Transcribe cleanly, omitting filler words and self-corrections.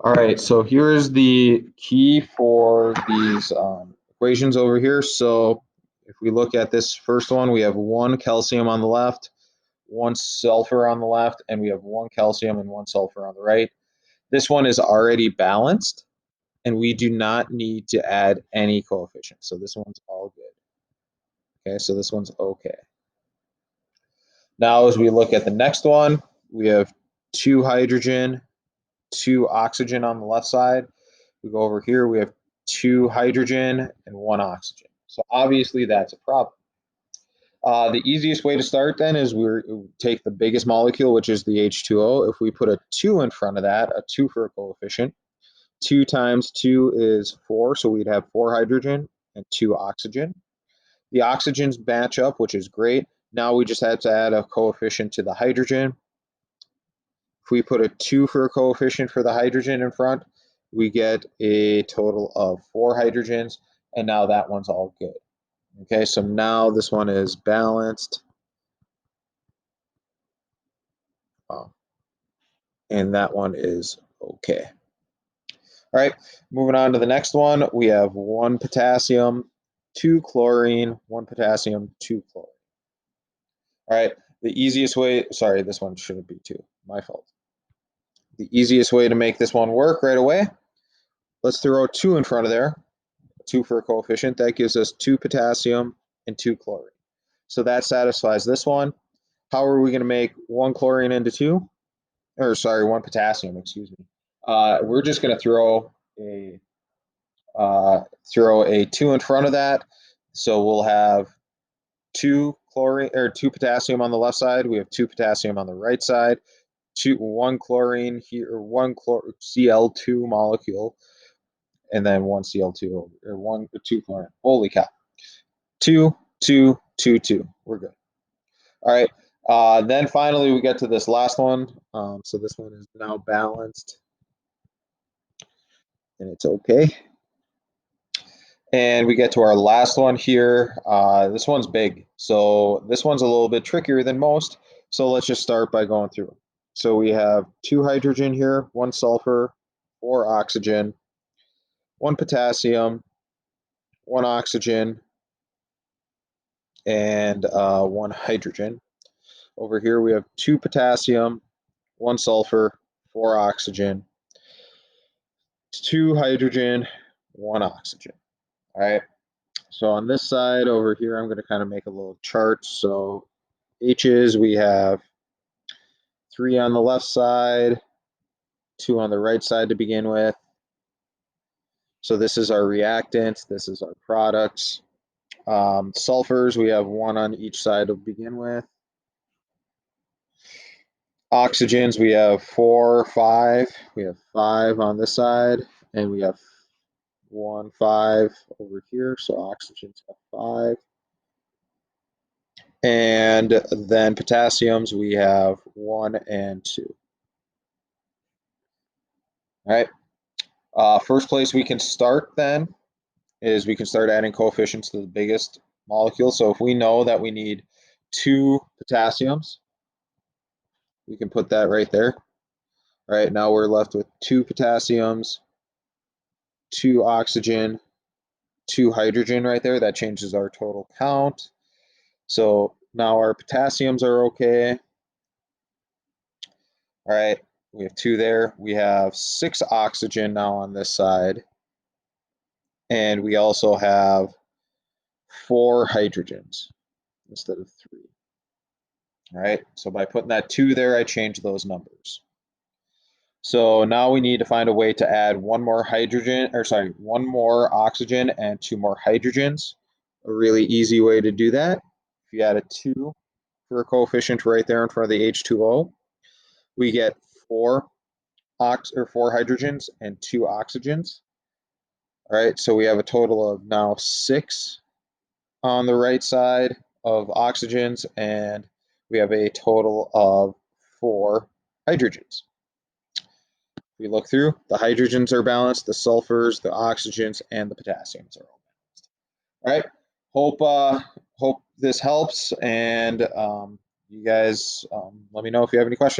All right, so here's the key for these equations over here. So if we look at this first one, we have one calcium on the left, one sulfur on the left, and we have one calcium and one sulfur on the right. This one is already balanced, and we do not need to add any coefficients. So this one's all good. Okay, so this one's okay. Now, as we look at the next one, we have two hydrogen, two oxygen on the left side. We go over here, we have two hydrogen and one oxygen. So obviously that's a problem. The easiest way to start then is we take the biggest molecule, which is the H2O. If we put a 2 in front of that, a 2 for a coefficient, 2 times 2 is 4, so we'd have 4 hydrogen and 2 oxygen. The oxygens match up, which is great. Now we just have to add a coefficient to the hydrogen. If we put a 2 for a coefficient for the hydrogen in front, we get a total of 4 hydrogens, and now that one's all good. Okay, so now this one is balanced. And that one is okay. All right, moving on to the next one, we have one potassium, two chlorine, one potassium, two chlorine. All right, the easiest way, sorry, this one shouldn't be two, my fault. The easiest way to make this one work right away, let's throw a 2 in front of there, 2 for a coefficient. That gives us 2 potassium and 2 chlorine. So that satisfies this one. How are we going to make 1 chlorine into 2? Or sorry, 1 potassium, excuse me. We're just going to throw a 2 in front of that. So we'll have 2 chlorine or 2 potassium on the left side. We have 2 potassium on the right side. 1 chlorine here, or 1 Cl2 molecule, and then 1 Cl2 or 2 chlorine. Holy cow! 2, 2, 2, 2. We're good. All right. Then finally we get to this last one. So this one is now balanced, and it's okay. And we get to our last one here. This one's big. So this one's a little bit trickier than most. So let's just start by going through. So we have 2 hydrogen here, 1 sulfur, 4 oxygen, 1 potassium, 1 oxygen, and 1 hydrogen. Over here we have 2 potassium, 1 sulfur, 4 oxygen, 2 hydrogen, 1 oxygen. All right. So on this side over here, I'm going to kind of make a little chart. So H's, we have 3 on the left side, 2 on the right side to begin with. So this is our reactant, this is our products. Sulfurs, we have 1 on each side to begin with. Oxygens, we have 4, 5. We have 5 on this side, and we have 1, 5 over here. So oxygens have 5. And then potassiums, we have 1 and 2. All right. First place we can start then is we can start adding coefficients to the biggest molecule. So if we know that we need 2 potassiums, we can put that right there. All right, now we're left with 2 potassiums, 2 oxygen, 2 hydrogen right there. That changes our total count. So now our potassiums are okay. All right, we have 2 there. We have 6 oxygen now on this side. And we also have 4 hydrogens instead of 3. All right, so by putting that 2 there, I change those numbers. So now we need to find a way to add 1 more hydrogen, or sorry, 1 more oxygen and 2 more hydrogens. A really easy way to do that, if you add a 2 for a coefficient right there in front of the H2O, we get 4 hydrogens and 2 oxygens. All right, so we have a total of now 6 on the right side of oxygens, and we have a total of 4 hydrogens. We look through, the hydrogens are balanced, the sulfurs, the oxygens, and the potassiums are all balanced. All right, hope this helps, and you guys let me know if you have any questions.